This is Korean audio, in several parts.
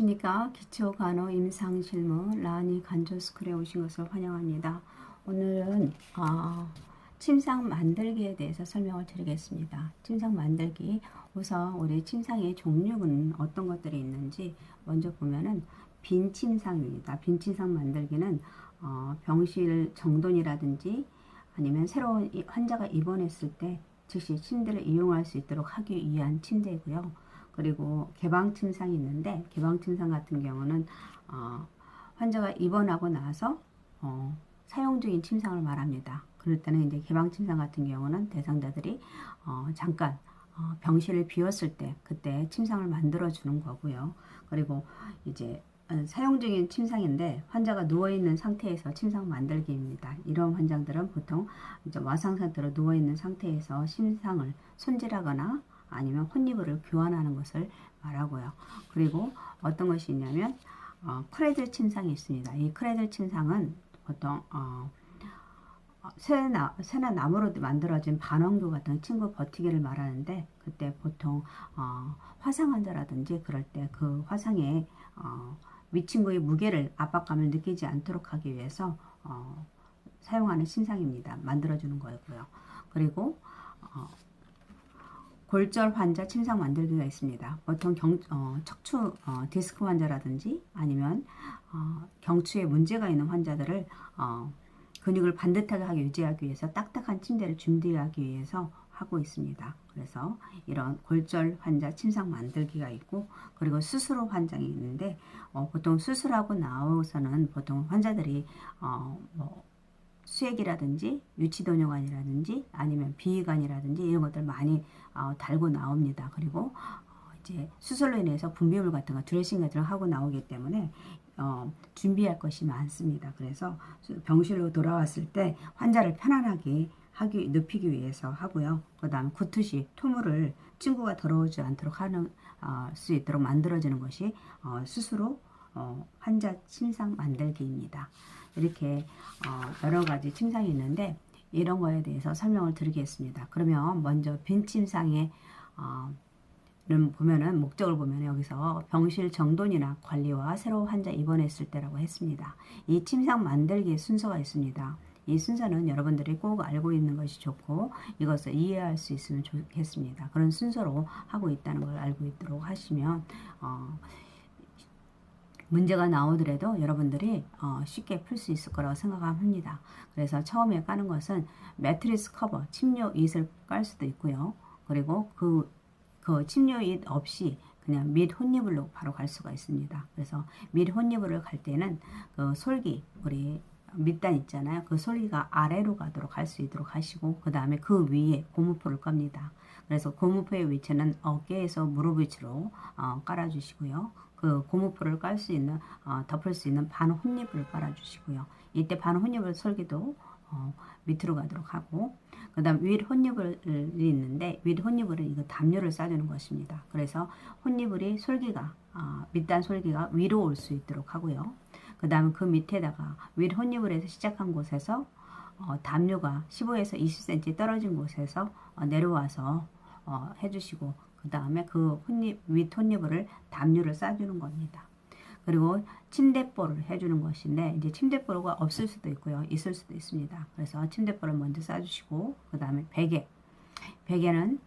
안녕하십니까. 기초간호 임상실무 라니 간조스쿨에 오신 것을 환영합니다. 오늘은 침상 만들기에 대해서 설명을 드리겠습니다. 침상 만들기, 우선 우리 침상의 종류는 어떤 것들이 있는지 먼저 보면은 빈 침상입니다. 빈 침상 만들기는 병실 정돈이라든지 아니면 새로운 환자가 입원했을 때 즉시 침대를 이용할 수 있도록 하기 위한 침대이고요. 그리고 개방 침상이 있는데, 개방 침상 같은 경우는 환자가 입원하고 나서 사용 중인 침상을 말합니다. 그럴 때는 이제 개방 침상 같은 경우는 대상자들이 잠깐 병실을 비웠을 때 그때 침상을 만들어 주는 거고요. 그리고 이제 사용 중인 침상인데 환자가 누워 있는 상태에서 침상 만들기입니다. 이런 환자들은 보통 이제 와상 상태로 누워 있는 상태에서 침상을 손질하거나 아니면 혼이불을 교환하는 것을 말하고요. 그리고 어떤 것이 있냐면 크레들 침상이 있습니다. 이 크레들 침상은 보통 새나 나무로 만들어진 반원교 같은 친구 버티기를 말하는데, 그때 보통 화상 환자라든지 그럴 때 그 화상에 위친구의 무게를 압박감을 느끼지 않도록 하기 위해서 사용하는 침상입니다. 만들어주는 거고요. 그리고 골절 환자 침상 만들기가 있습니다. 보통 척추 디스크 환자라든지 아니면 경추에 문제가 있는 환자들을 근육을 반듯하게 하게 유지하기 위해서 딱딱한 침대를 준비하기 위해서 하고 있습니다. 그래서 이런 골절 환자 침상 만들기가 있고, 그리고 수술 후 환장이 있는데 보통 수술하고 나와서는 보통 환자들이 뭐 수액이라든지 유치도뇨관이라든지 아니면 비위관이라든지 이런 것들 많이 달고 나옵니다. 그리고 이제 수술로 인해서 분비물 같은 거 드레싱 같은 거 하고 나오기 때문에 준비할 것이 많습니다. 그래서 병실로 돌아왔을 때 환자를 편안하게 눕히기 위해서 하고요. 그 다음 구투시 토물을 친구가 더러우지 않도록 하는 수 있도록 만들어지는 것이 수술 후 환자 침상 만들기입니다. 이렇게 여러 가지 침상이 있는데 이런 거에 대해서 설명을 드리겠습니다. 그러면 먼저 빈 침상에 보면은 목적을 보면 여기서 병실 정돈이나 관리와 새로운 환자 입원했을 때라고 했습니다. 이 침상 만들기의 순서가 있습니다. 이 순서는 여러분들이 꼭 알고 있는 것이 좋고 이것을 이해할 수 있으면 좋겠습니다. 그런 순서로 하고 있다는 걸 알고 있도록 하시면 문제가 나오더라도 여러분들이 쉽게 풀 수 있을 거라고 생각합니다. 그래서 처음에 까는 것은 매트리스 커버, 침뇨잇을 깔 수도 있고요. 그리고 그 침뇨잇 없이 그냥 밑 혼이불로 바로 갈 수가 있습니다. 그래서 밑 혼이불을 갈 때는 그 솔기, 우리 밑단 있잖아요. 그 솔기가 아래로 가도록 할 수 있도록 하시고, 그 다음에 그 위에 고무포를 겁니다. 그래서 고무포의 위치는 어깨에서 무릎 위치로 깔아주시고요. 그 고무포를 깔 수 있는 덮을 수 있는 반 혼잎을 깔아주시고요. 이때 반 혼잎을 솔기도 밑으로 가도록 하고, 그 다음 윗 혼이불이 있는데 윗 혼이불은 이거 담요를 싸주는 것입니다. 그래서 혼이불이 솔기가 밑단 솔기가 위로 올 수 있도록 하고요. 그 다음 그 밑에다가 윗 혼이불에서 시작한 곳에서 담요가 15에서 20cm 떨어진 곳에서 내려와서 해주시고, 그 다음에 그 윗 혼이불을 담요를 싸주는 겁니다. 그리고 침대볼을 해주는 것인데, 이제 침대볼가 없을 수도 있고요, 있을 수도 있습니다. 그래서 침대볼을 먼저 싸주시고, 그 다음에 베개는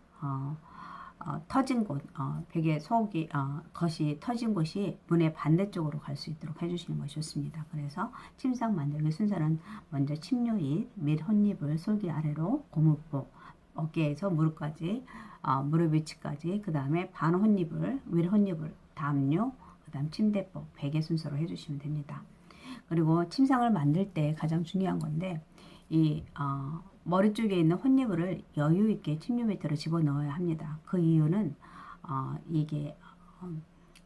터진 곳, 베개 속이 겉이 터진 곳이 문의 반대쪽으로 갈 수 있도록 해주시는 것이 좋습니다. 그래서 침상 만들기 순서는 먼저 침뇨잇, 밑 혼잎을 솔기 아래로 고무포, 어깨에서 무릎까지, 무릎 위치까지, 그 다음에 반 혼잎을, 윗 혼잎을, 담요, 그 다음 침대법, 베개 순서로 해주시면 됩니다. 그리고 침상을 만들 때 가장 중요한 건데, 이 머리 쪽에 있는 혼이불을 여유 있게 침류 밑으로 집어넣어야 합니다. 그 이유는 이게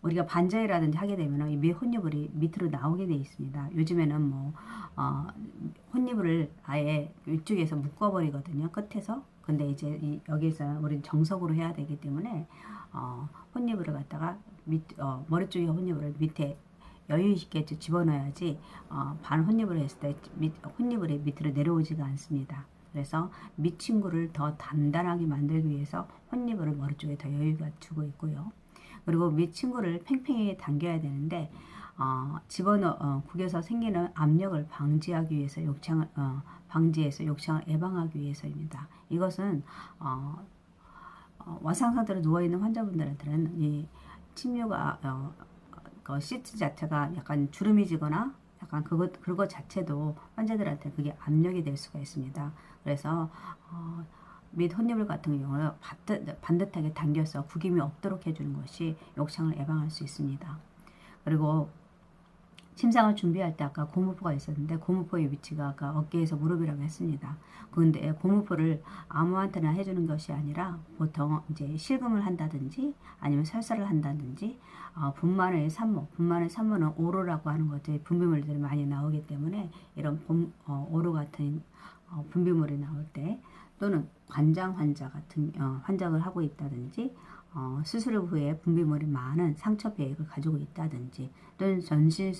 우리가 반자이라든지 하게 되면 이 혼이불이 밑으로 나오게 되어 있습니다. 요즘에는 뭐 혼이불을 아예 위쪽에서 묶어버리거든요, 끝에서. 근데 이제 여기서 우리는 정석으로 해야 되기 때문에 혼이불을 갖다가 머리 쪽에 혼이불을 밑에 여유 있게 집어넣어야지 반 혼입을 했을 때 혼입을 밑으로 내려오지가 않습니다. 그래서 밑친구를 더 단단하게 만들기 위해서 혼입을 머리 쪽에 더 여유가 주고 있고요. 그리고 밑 친구를 팽팽히 당겨야 되는데 구겨서 생기는 압력을 방지하기 위해서 욕창을 예방하기 위해서입니다. 이것은 와상 상태로 누워 있는 환자분들한테는 이 침류가 그 시트 자체가 약간 주름이지거나 약간 그것 자체도 환자들한테 그게 압력이 될 수가 있습니다. 그래서 및 혼입을 같은 경우는 반듯하게 당겨서 구김이 없도록 해주는 것이 욕창을 예방할 수 있습니다. 그리고 침상을 준비할 때 아까 고무포가 있었는데 고무포의 위치가 아까 어깨에서 무릎이라고 했습니다. 그런데 고무포를 아무한테나 해주는 것이 아니라 보통 이제 실금을 한다든지 아니면 설사를 한다든지 분만의 산모는 오로라고 하는 것들이 분비물들이 많이 나오기 때문에 이런 오로 같은 분비물이 나올 때 또는 관장 환자 같은 환장을 하고 있다든지 수술 후에 분비물이 많은 상처 배액을 가지고 있다든지 또는 전신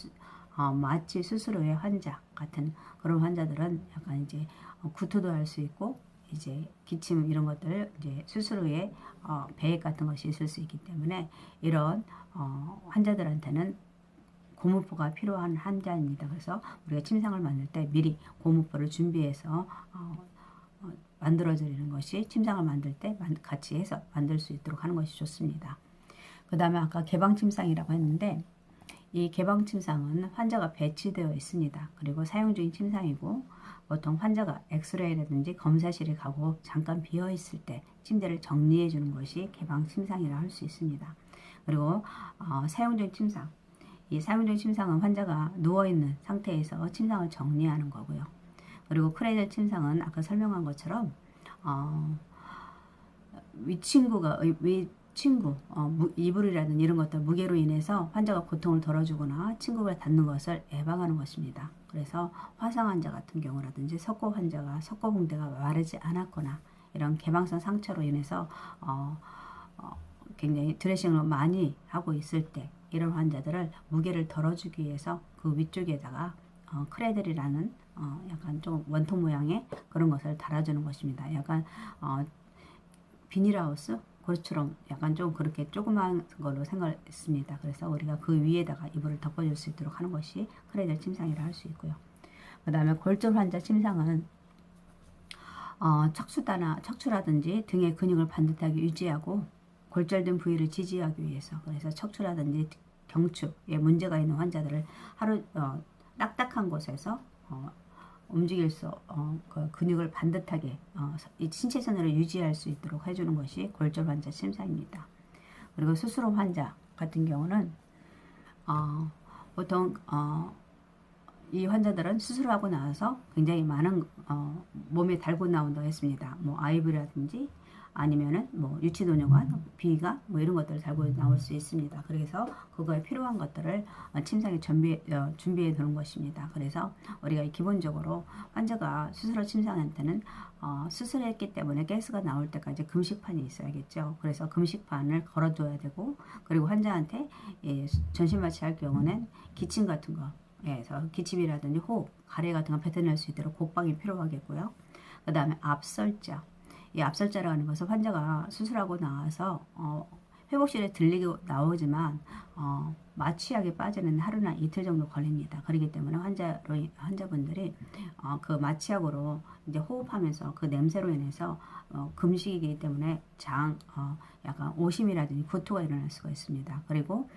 마취 수술 후의 환자 같은 그런 환자들은 약간 이제 구토도 할 수 있고 이제 기침 이런 것들 이제 수술 후에 배액 같은 것이 있을 수 있기 때문에 이런 환자들한테는 고무포가 필요한 환자입니다. 그래서 우리가 침상을 만들 때 미리 고무포를 준비해서 만들어드리는 것이 침상을 만들 때 같이 해서 만들 수 있도록 하는 것이 좋습니다. 그 다음에 아까 개방침상이라고 했는데 이 개방침상은 환자가 배치되어 있습니다. 그리고 사용 중인 침상이고 보통 환자가 엑스레이라든지 검사실에 가고 잠깐 비어 있을 때 침대를 정리해 주는 것이 개방침상이라 할 수 있습니다. 그리고 사용 중인 침상, 이 사용 중인 침상은 환자가 누워 있는 상태에서 침상을 정리하는 거고요. 그리고 크레이들 침상은 아까 설명한 것처럼 이불이라든 이런 것들 무게로 인해서 환자가 고통을 덜어주거나 침구가 닿는 것을 예방하는 것입니다. 그래서 화상 환자 같은 경우라든지 석고 환자가 석고붕대가 마르지 않았거나 이런 개방성 상처로 인해서 굉장히 드레싱을 많이 하고 있을 때 이런 환자들을 무게를 덜어주기 위해서 그 위쪽에다가 크레들이라는 약간 좀 원통 모양의 그런 것을 달아주는 것입니다. 약간 비닐하우스 그것처럼 약간 좀 그렇게 조그만 걸로 생각했습니다. 그래서 우리가 그 위에다가 이불을 덮어줄 수 있도록 하는 것이 크레들 침상이라 할 수 있고요. 그 다음에 골절 환자 침상은 척추라든지 등의 근육을 반듯하게 유지하고 골절된 부위를 지지하기 위해서 그래서 척추라든지 경추에 문제가 있는 환자들을 딱딱한 곳에서 움직일 수, 그 근육을 반듯하게 이 신체선으로 유지할 수 있도록 해주는 것이 골절 환자 침상입니다. 그리고 수술 후 환자 같은 경우는 보통 이 환자들은 수술하고 나서 굉장히 많은 몸에 달고 나온다고 했습니다. 뭐 아이브라든지 아니면은 뭐 유치도뇨관, 비가 뭐 이런 것들을 달고 나올 수 있습니다. 그래서 그거에 필요한 것들을 침상에 준비해 두는 것입니다. 그래서 우리가 기본적으로 환자가 수술 후 침상한테는 수술했기 때문에 가스가 나올 때까지 금식판이 있어야겠죠. 그래서 금식판을 걸어줘야 되고 그리고 환자한테 전신 마취할 경우는 기침 같은 거 그래서 기침이라든지 호흡, 가래 같은 거 뱉어낼 수 있도록 곡방이 필요하겠고요. 그 다음에 압설자. 이 압설자라는 것은 환자가 수술하고 나와서 회복실에 들리고 나오지만 마취약에 빠지는 하루나 이틀 정도 걸립니다. 그렇기 때문에 환자분들이 그 마취약으로 이제 호흡하면서 그 냄새로 인해서 금식이기 때문에 약간 오심이라든지 구토가 일어날 수가 있습니다. 그리고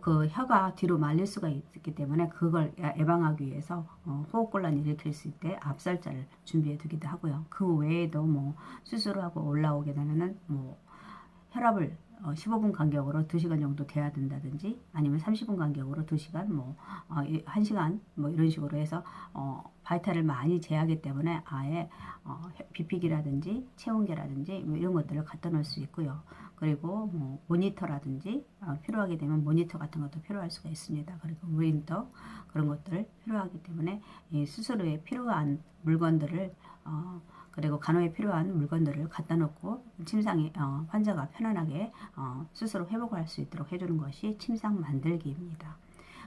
그 혀가 뒤로 말릴 수가 있기 때문에 그걸 예방하기 위해서 호흡곤란이 일으킬 수 있을 때 압설자를 준비해 두기도 하고요. 그 외에도 뭐 수술을 하고 올라오게 되면은 뭐 혈압을 15분 간격으로 2시간 정도 돼야 된다든지 아니면 30분 간격으로 2시간 뭐 1시간 뭐 이런 식으로 해서 바이탈을 많이 재하기 때문에 아예 비피기라든지 체온계라든지 뭐 이런 것들을 갖다 놓을 수 있고요. 그리고 뭐 모니터라든지 필요하게 되면 모니터 같은 것도 필요할 수가 있습니다. 그리고 무인터 그런 것들을 필요하기 때문에 이 수술 후에 필요한 물건들을 그리고 간호에 필요한 물건들을 갖다 놓고 침상에 환자가 편안하게 스스로 회복할 수 있도록 해주는 것이 침상 만들기입니다.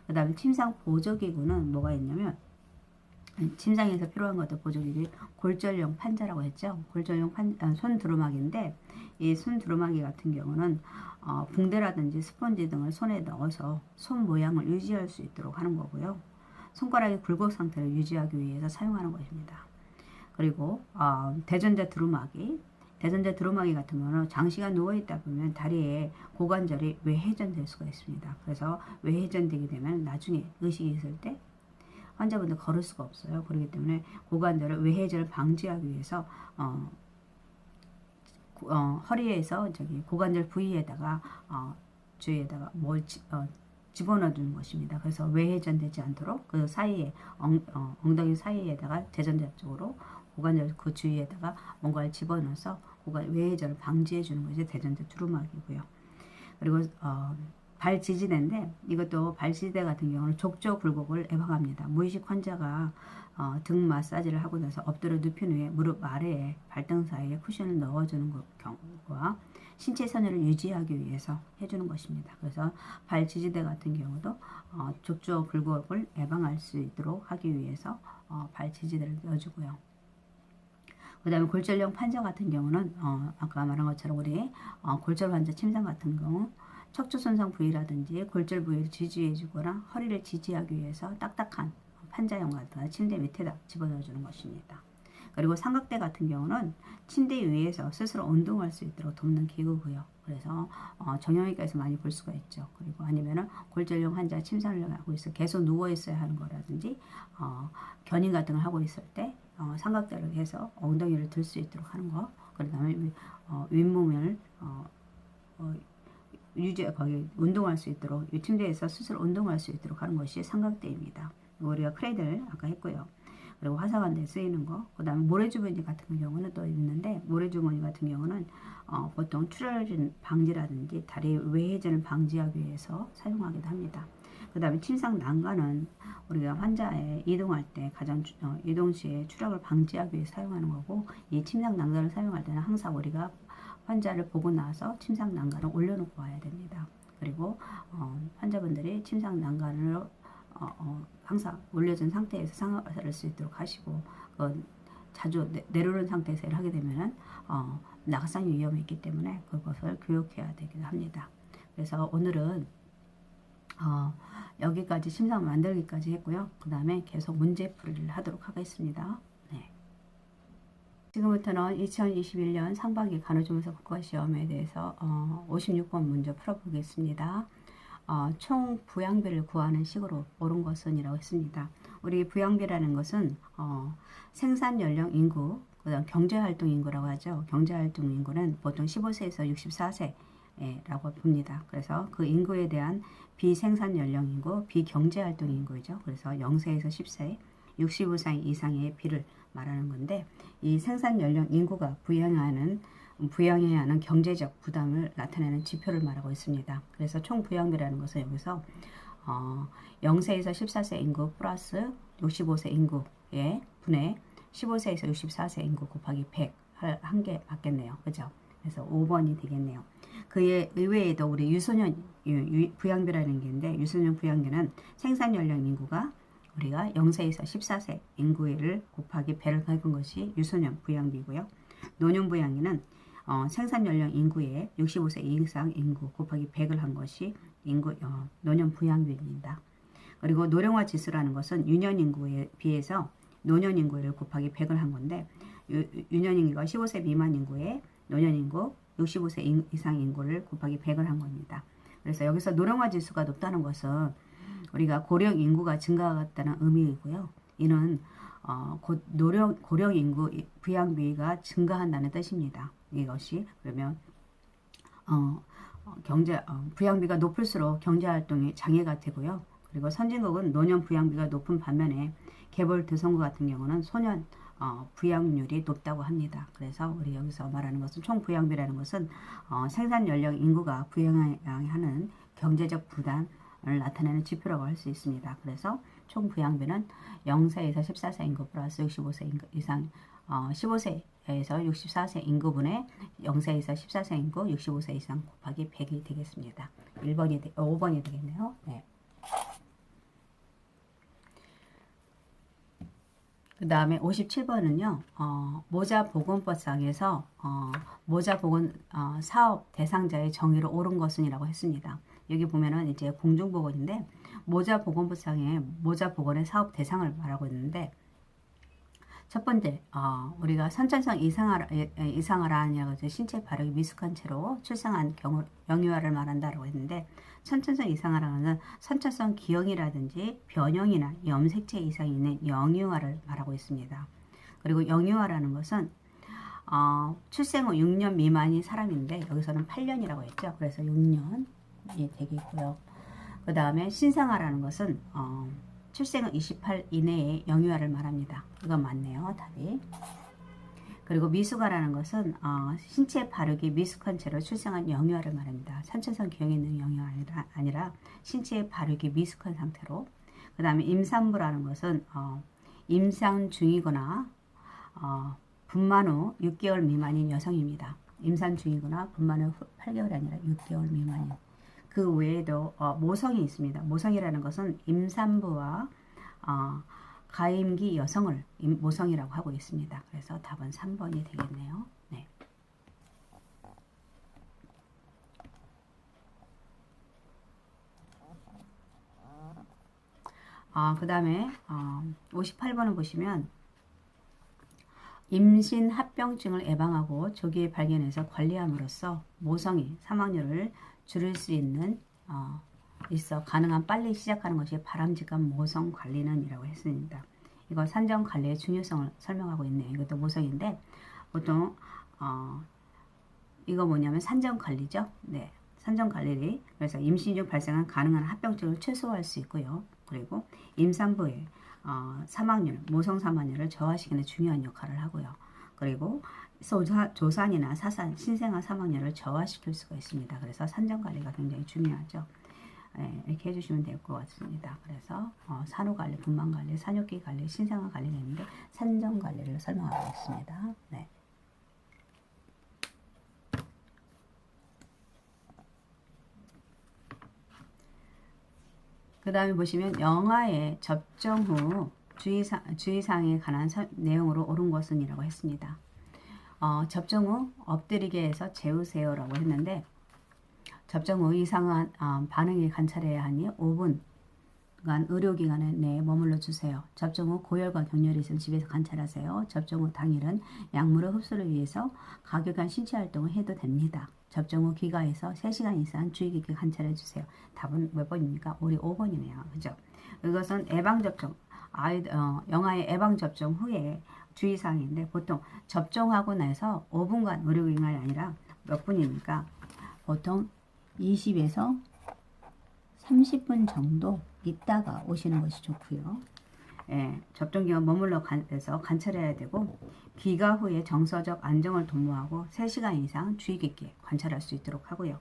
그 다음에 침상 보조기구는 뭐가 있냐면 침상에서 필요한 것도 보조기기 골절용 판자라고 했죠. 골절용 손 두루마기인데 이 손 두루마기 같은 경우는 붕대라든지 스펀지 등을 손에 넣어서 손 모양을 유지할 수 있도록 하는 거고요. 손가락의 굴곡 상태를 유지하기 위해서 사용하는 것입니다. 그리고 대전자 두루마기 같은 경우는 장시간 누워있다 보면 다리에 고관절이 외회전될 수가 있습니다. 그래서 외회전되게 되면 나중에 의식이 있을 때 환자분들 걸을 수가 없어요. 그렇기 때문에 고관절을 외회전을 방지하기 위해서 허리에서 고관절 부위에다가 주위에다가 뭘 집어넣어 주는 것입니다. 그래서 외회전되지 않도록 그 사이에 엉덩이 사이에다가 대전자 쪽으로 고관절 그 주위에다가 뭔가를 집어넣어서 외회전을 방지해 주는 것이 대전자 두루마기고요. 그리고 발 지지대인데 이것도 발 지지대 같은 경우는 족저 굴곡을 예방합니다. 무의식 환자가 등 마사지를 하고 나서 엎드려 눕힌 후에 무릎 아래에 발등 사이에 쿠션을 넣어주는 경우와 신체 선열을 유지하기 위해서 해주는 것입니다. 그래서 발 지지대 같은 경우도 족저 굴곡을 예방할 수 있도록 하기 위해서 발 지지대를 넣어주고요. 그 다음에 골절용 판자 같은 경우는 아까 말한 것처럼 우리 골절 환자 침상 같은 경우 척추 손상 부위라든지 골절 부위를 지지해 주거나 허리를 지지하기 위해서 딱딱한 판자형 같은 침대 밑에다 집어넣어 주는 것입니다. 그리고 삼각대 같은 경우는 침대 위에서 스스로 운동할 수 있도록 돕는 기구고요. 그래서 정형외과에서 많이 볼 수가 있죠. 그리고 아니면은 골절용 환자 침상을 하고 있어 계속 누워 있어야 하는 거라든지 견인 같은 걸 하고 있을 때 삼각대를 해서 엉덩이를 들 수 있도록 하는 거. 그다음에 윗몸을 거기 운동할 수 있도록 이 침대에서 스스로 운동할 수 있도록 하는 것이 삼각대입니다. 우리가 크레이들 아까 했고요. 그리고 화상환대에 쓰이는 거. 그 다음에 모래주머니 같은 경우는 또 있는데 모래주머니 같은 경우는 보통 출혈 방지라든지 다리 외회전을 방지하기 위해서 사용하기도 합니다. 그 다음에 침상 난간은 우리가 환자의 이동할 때 가장 이동 시에 추락을 방지하기 위해 사용하는 거고 이 침상 난간을 사용할 때는 항상 우리가 환자를 보고 나서 침상 난간을 올려놓고 와야 됩니다. 그리고 환자분들이 침상 난간을 항상 올려진 상태에서 상하를 할 수 있도록 하시고 자주 내려오는 상태에서 일을 하게 되면 낙상이 위험이 있기 때문에 그것을 교육해야 되기도 합니다. 그래서 오늘은 여기까지 침상 만들기까지 했고요. 그 다음에 계속 문제풀이를 하도록 하겠습니다. 네. 지금부터는 2021년 상반기 간호조무사 국가시험에 대해서 56번 문제 풀어보겠습니다. 총 부양비를 구하는 식으로 옳은 것은 이라고 했습니다. 우리 부양비라는 것은 생산연령 인구, 그다음 경제활동 인구라고 하죠. 경제활동 인구는 보통 15세에서 64세라고 봅니다. 그래서 그 인구에 대한 비생산연령 인구, 비경제활동 인구이죠. 그래서 0세에서 10세, 65세 이상의 비를 말하는 건데 이 생산연령 인구가 부양해야 하는 경제적 부담을 나타내는 지표를 말하고 있습니다. 그래서 총 부양비라는 것은 여기서 0세에서 14세 인구 플러스 65세 인구의 분의 15세에서 64세 인구 곱하기 100 한 개 받겠네요. 그죠? 그래서 5번이 되겠네요. 그에 의외에도 우리 유소년 부양비라는 게 있는데 유소년 부양비는 생산연령 인구가 우리가 0세에서 14세 인구를 곱하기 100을 긁은 것이 유소년 부양비고요. 노년 부양비는 생산연령 인구의 65세 이상 인구 곱하기 100을 한 것이 노년 부양비입니다. 그리고 노령화 지수라는 것은 유년 인구에 비해서 노년 인구를 곱하기 100을 한 건데 유년 인구가 15세 미만 인구에 노년 인구 65세 이상 인구를 곱하기 100을 한 겁니다. 그래서 여기서 노령화 지수가 높다는 것은 우리가 고령 인구가 증가했다는 의미이고요. 이는 곧 고령 인구 부양비가 증가한다는 뜻입니다. 이것이 그러면 부양비가 높을수록 경제활동이 장애가 되고요. 그리고 선진국은 노년 부양비가 높은 반면에 개발도상국 같은 경우는 소년 부양률이 높다고 합니다. 그래서 우리 여기서 말하는 것은 총 부양비라는 것은 생산 연령 인구가 부양해야 하는 경제적 부담을 나타내는 지표라고 할 수 있습니다. 그래서 총 부양비는 0세에서 14세 인구 플러스 65세 인구 이상 15세에서 64세 인구분의 0세에서 14세 인구 65세 이상 곱하기 100이 되겠습니다. 5번이 되겠네요. 네. 그 다음에 57번은요, 모자보건법상에서 모자보건 사업 대상자의 정의로 옳은 것은 이라고 했습니다. 여기 보면은 이제 공중보건인데, 모자보건법상에 모자보건의 사업 대상을 말하고 있는데, 첫 번째, 우리가 선천성 이상화라는 신체 발육이 미숙한 채로 출생한 경우 영유아를 말한다라고 했는데, 선천성 이상화라는 것은 선천성 기형이라든지 변형이나 염색체 이상이 있는 영유아를 말하고 있습니다. 그리고 영유아라는 것은 출생 후 6년 미만인 사람인데 여기서는 8년이라고 했죠. 그래서 6년이 되겠고요. 그 다음에 신생아라는 것은 출생 후 28 이내의 영유아를 말합니다. 이건 맞네요. 답이. 그리고 미숙아라는 것은 신체 발육이 미숙한 채로 출생한 영유아를 말합니다. 선천성 기형이 있는 영유아가 아니라 신체 발육이 미숙한 상태로. 그 다음에 임산부라는 것은 임상 중이거나 분만 후 6개월 미만인 여성입니다. 임산 중이거나 분만 후 8개월이 아니라 6개월 미만인. 그 외에도 모성이 있습니다. 모성이라는 것은 임산부와 가임기 여성을 모성이라고 하고 있습니다. 그래서 답은 3번이 되겠네요. 네. 그 다음에 58번을 보시면 임신 합병증을 예방하고 조기에 발견해서 관리함으로써 모성이 사망률을 줄일 수 있는 있어 가능한 빨리 시작하는 것이 바람직한 모성 관리는 이라고 했습니다. 이거 산정 관리의 중요성을 설명하고 있네요. 이것도 모성인데 보통 이거 뭐냐면 산정 관리죠. 네, 산정 관리를 그래서 임신 중 발생한 가능한 합병증을 최소화할 수 있고요. 그리고 임산부의 사망률, 모성 사망률을 저하시키는 중요한 역할을 하고요. 그리고 조산이나 사산, 신생아 사망률을 저하시킬 수가 있습니다. 그래서 산정 관리가 굉장히 중요하죠. 네, 이렇게 해주시면 될 것 같습니다. 그래서 산후관리, 분만관리, 산욕기 관리, 신생아 관리가 있는데 산정 관리를 설명하고 있습니다. 네. 그 다음에 보시면 영아의 접종 후 주의사항에 관한 내용으로 옳은 것은 이라고 했습니다. 접종 후 엎드리게 해서 재우세요라고 했는데 접종 후 이상한 반응이 관찰해야 하니 5분간 의료기관 내에 머물러 주세요. 접종 후 고열과 격렬이 있으면 집에서 관찰하세요. 접종 후 당일은 약물의 흡수를 위해서 가격한 신체활동을 해도 됩니다. 접종 후 귀가해서 3시간 이상 주의 깊게 관찰해 주세요. 답은 몇 번입니까? 우리 5번이네요. 그죠? 이것은 예방접종, 영아의 예방접종 후에 주의사항인데 보통 접종하고 나서 5분간 의료기관이 아니라 몇 분입니까? 보통 20에서 30분 정도 있다가 오시는 것이 좋고요. 예, 접종기간 머물러 가서 관찰해야 되고 귀가 후에 정서적 안정을 도모하고 3시간 이상 주의 깊게 관찰할 수 있도록 하고요.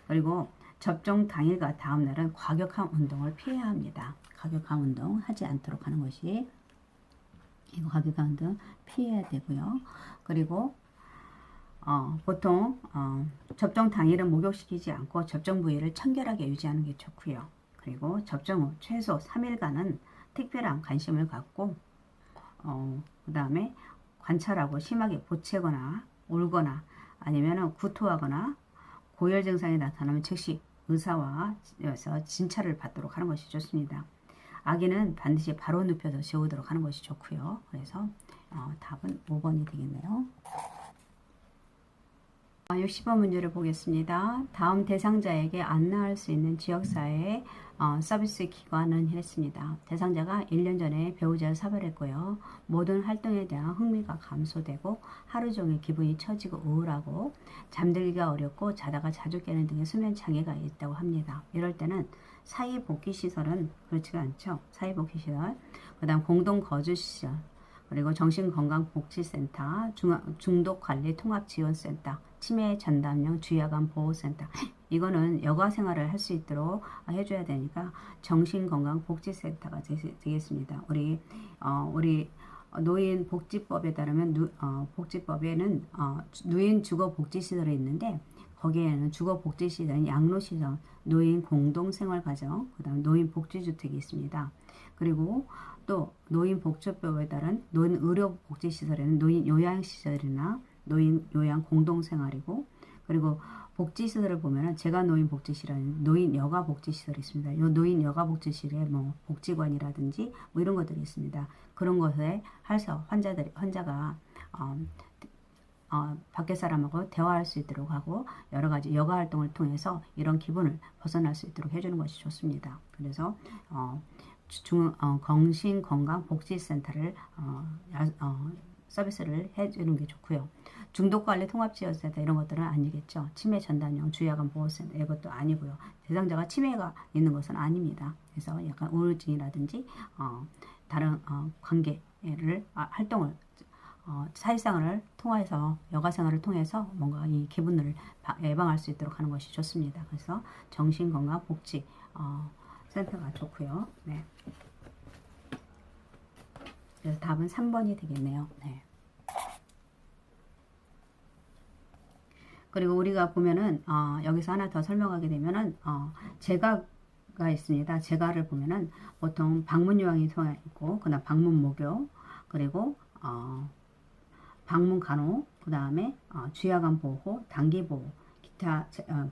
그리고 접종 당일과 다음날은 과격한 운동을 피해야 합니다. 과격한 운동 하지 않도록 하는 것이 이거 과격한 운동 피해야 되고요. 그리고 보통 접종 당일은 목욕시키지 않고 접종 부위를 청결하게 유지하는 게 좋고요. 그리고 접종 후 최소 3일간은 특별한 관심을 갖고 그 다음에 관찰하고 심하게 보채거나 울거나 아니면 구토하거나 고열 증상이 나타나면 즉시 의사와 진찰을 받도록 하는 것이 좋습니다. 아기는 반드시 바로 눕혀서 재우도록 하는 것이 좋고요. 그래서 답은 5번이 되겠네요. 60번 문제를 보겠습니다. 다음 대상자에게 안내할 수 있는 지역사회 서비스 기관은 했습니다. 대상자가 1년 전에 배우자를 사별했고요. 모든 활동에 대한 흥미가 감소되고 하루 종일 기분이 처지고 우울하고 잠들기가 어렵고 자다가 자주 깨는 등의 수면 장애가 있다고 합니다. 이럴 때는 사회복지시설은 그렇지가 않죠. 사회복지시설, 그 다음 공동거주시설, 그리고 정신건강복지센터, 중독관리통합지원센터, 치매 전담용 주야간 보호센터. 이거는 여가 생활을 할 수 있도록 해줘야 되니까 정신건강복지센터가 되겠습니다. 우리 노인복지법에 따르면 복지법에는 노인주거복지시설이 있는데 거기에는 주거복지시설, 양로시설, 노인 공동생활가정, 그 다음 노인복지주택이 있습니다. 그리고 또 노인복지법에 따른 노인의료복지시설에는 노인요양시설이나 노인요양공동생활이고, 그리고 복지시설을 보면은 제가 노인복지시설은 노인여가복지시설이 있습니다. 이 노인여가복지시설에 뭐 복지관이라든지 뭐 이런 것들이 있습니다. 그런 것에 해서 환자가 밖에 사람하고 대화할 수 있도록 하고 여러 가지 여가 활동을 통해서 이런 기분을 벗어날 수 있도록 해주는 것이 좋습니다. 그래서 정신건강복지센터를 서비스를 해주는 게 좋고요. 중독관리 통합지원센터 이런 것들은 아니겠죠. 치매 전담용 주야간 보호센터 이것도 아니고요. 대상자가 치매가 있는 것은 아닙니다. 그래서 약간 우울증이라든지 다른 관계를 활동을 사회생활을 통해서 여가생활을 통해서 뭔가 이 기분을 예방할 수 있도록 하는 것이 좋습니다. 그래서 정신건강복지 센터가 좋고요. 네. 그래서 답은 3번이 되겠네요. 네. 그리고 우리가 보면은 여기서 하나 더 설명하게 되면은 재가가 있습니다. 재가를 보면은 보통 방문 요양이 있고, 그다음 방문 목요, 그리고 방문 간호, 그 다음에 주야간 보호, 단기 보호, 기타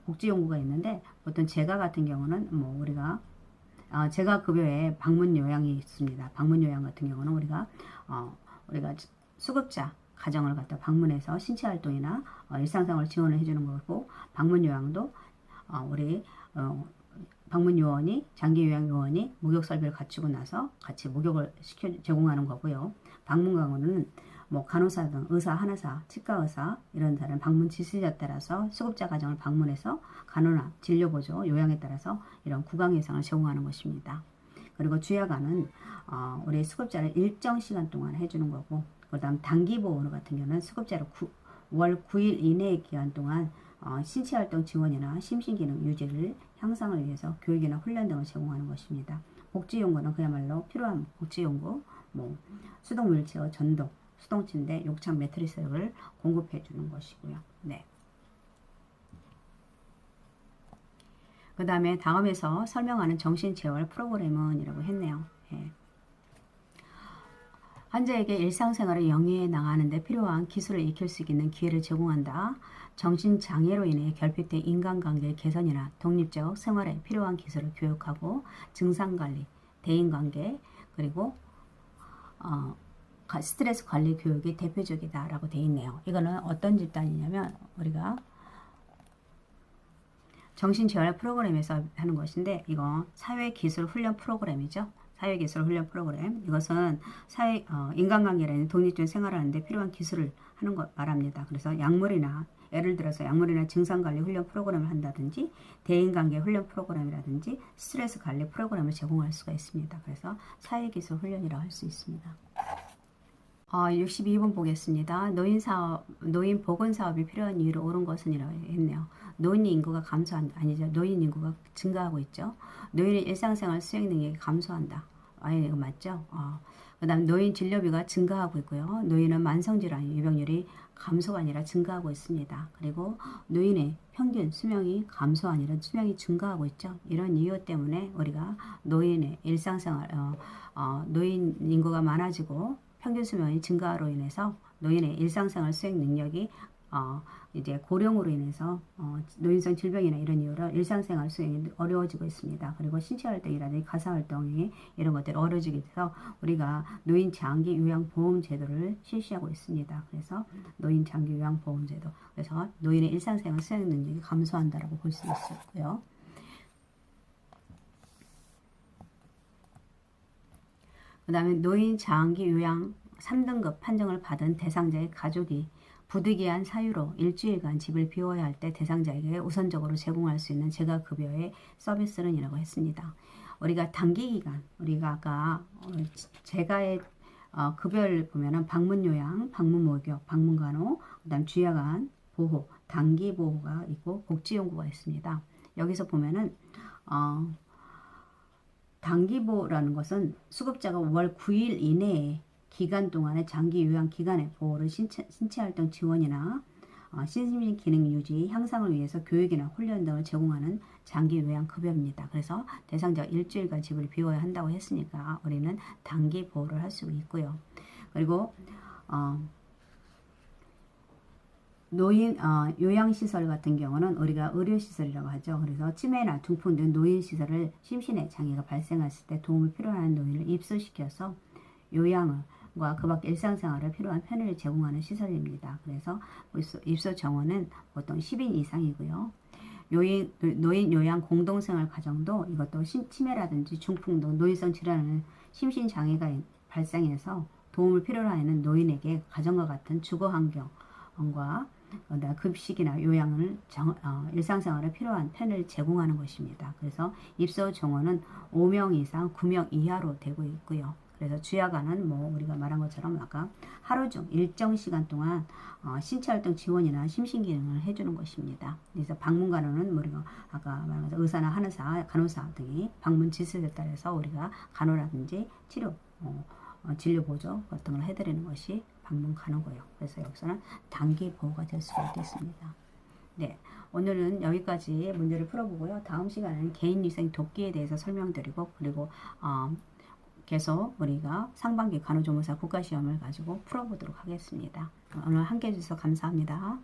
복지 연구가 있는데, 보통 재가 같은 경우는 뭐 우리가 재가 급여에 방문 요양이 있습니다. 방문 요양 같은 경우는 우리가 수급자 가정을 갖다 방문해서 신체 활동이나 일상생활 지원을 해주는 거고, 방문 요양도 우리 방문 요원이 장기 요양 요원이 목욕 설비를 갖추고 나서 같이 목욕을 제공하는 거고요. 방문 강호는 뭐 간호사 등 의사, 한의사, 치과 의사 이런 사람 방문 지시에 따라서 수급자 가정을 방문해서 간호나 진료 보조, 요양에 따라서 이런 구강 예상을 제공하는 것입니다. 그리고 주야간은 우리 수급자를 일정 시간 동안 해주는 거고, 그다음 단기 보호 같은 경우는 수급자를 월 9일 이내의 기간 동안 신체 활동 지원이나 심신기능 유지를 향상을 위해서 교육이나 훈련 등을 제공하는 것입니다. 복지용구는 그야말로 필요한 복지용구, 뭐 수동 휠체어, 전동, 수동 침대, 욕창 매트리스를 공급해 주는 것이고요. 네. 그 다음에 다음에서 설명하는 정신재활 프로그램은 이라고 했네요. 예. 환자에게 일상생활을 영위해 나가는 데 필요한 기술을 익힐 수 있는 기회를 제공한다. 정신장애로 인해 결핍된 인간관계 개선이나 독립적 생활에 필요한 기술을 교육하고, 증상관리, 대인관계, 그리고 스트레스 관리 교육이 대표적이다 라고 되어 있네요. 이거는 어떤 집단이냐면 우리가 정신재활 프로그램에서 하는 것인데, 이거 사회기술훈련 프로그램이죠. 사회기술훈련 프로그램. 이것은 인간관계라는 독립적인 생활을 하는데 필요한 기술을 하는 것 말합니다. 그래서 예를 들어서 약물이나 증상관리 훈련 프로그램을 한다든지, 대인관계 훈련 프로그램이라든지, 스트레스 관리 프로그램을 제공할 수가 있습니다. 그래서 사회기술 훈련이라고 할 수 있습니다. 62번 보겠습니다. 노인 보건 사업이 필요한 이유로 옳은 것은 이라고 했네요. 노인 인구가 아니죠. 노인 인구가 증가하고 있죠. 노인의 일상생활 수행 능력이 감소한다. 이거 맞죠? 그 다음 노인 진료비가 증가하고 있고요. 노인은 만성질환 유병률이 감소가 아니라 증가하고 있습니다. 그리고 노인의 평균 수명이 감소가 아니라 수명이 증가하고 있죠. 이런 이유 때문에 우리가 노인의 일상생활, 노인 인구가 많아지고 평균 수명이 증가로 인해서 노인의 일상생활 수행 능력이 이제 고령으로 인해서 노인성 질병이나 이런 이유로 일상생활 수행이 어려워지고 있습니다. 그리고 신체활동이라든지 가사활동이 이런 것들이 어려워지게 돼서 우리가 노인 장기 요양 보험 제도를 실시하고 있습니다. 그래서 노인 장기 요양 보험 제도, 그래서 노인의 일상생활 수행 능력이 감소한다라고 볼 수 있고요. 그 다음에 노인 장기 요양 3등급 판정을 받은 대상자의 가족이 부득이한 사유로 일주일간 집을 비워야 할 때 대상자에게 우선적으로 제공할 수 있는 재가급여의 서비스는 이라고 했습니다. 우리가 단기기간, 우리가 아까 재가의 급여를 보면은 방문요양, 방문목욕, 방문간호, 그 다음 주야간 보호, 단기보호가 있고 복지용구가 있습니다. 여기서 보면은 단기보호라는 것은 수급자가 월 9일 이내에 기간 동안의 장기 요양 기간의 보호를 신체활동 지원이나 신심 기능 유지, 향상을 위해서 교육이나 훈련 등을 제공하는 장기 요양급여입니다. 그래서 대상자가 일주일간 집을 비워야 한다고 했으니까 우리는 단기 보호를 할 수 있고요. 그리고 요양시설 같은 경우는 우리가 의료시설이라고 하죠. 그래서 치매나 중풍 등 노인시설을 심신의 장애가 발생했을 때 도움을 필요한 노인을 입소시켜서 요양과 그 밖 일상생활에 필요한 편의를 제공하는 시설입니다. 그래서 입소 정원은 보통 10인 이상이고요. 노인 요양 공동생활 가정도 이것도 치매라든지 중풍 등 노인성 질환을 심신장애가 발생해서 도움을 필요로 하는 노인에게 가정과 같은 주거 환경과 급식이나 요양을 일상생활에 필요한 편을 제공하는 것입니다. 그래서 입소 정원은 5명 이상 9명 이하로 되고 있고요. 그래서 주야간은 뭐 우리가 말한 것처럼 아까 하루 중 일정 시간 동안 신체활동 지원이나 심신기능을 해주는 것입니다. 그래서 방문간호는 우리가 아까 말한 것처럼 의사나 한의사, 간호사 등이 방문 지수에 따라서 우리가 간호라든지 치료, 진료 보조 같은 걸 해드리는 것이 방문 간호고요. 그래서 여기서는 단기 보호가 될 수가 있겠습니다. 네, 오늘은 여기까지 문제를 풀어보고요. 다음 시간에는 개인위생 돕기에 대해서 설명드리고 그리고 계속 우리가 상반기 간호조무사 국가시험을 가지고 풀어보도록 하겠습니다. 오늘 함께 해주셔서 감사합니다.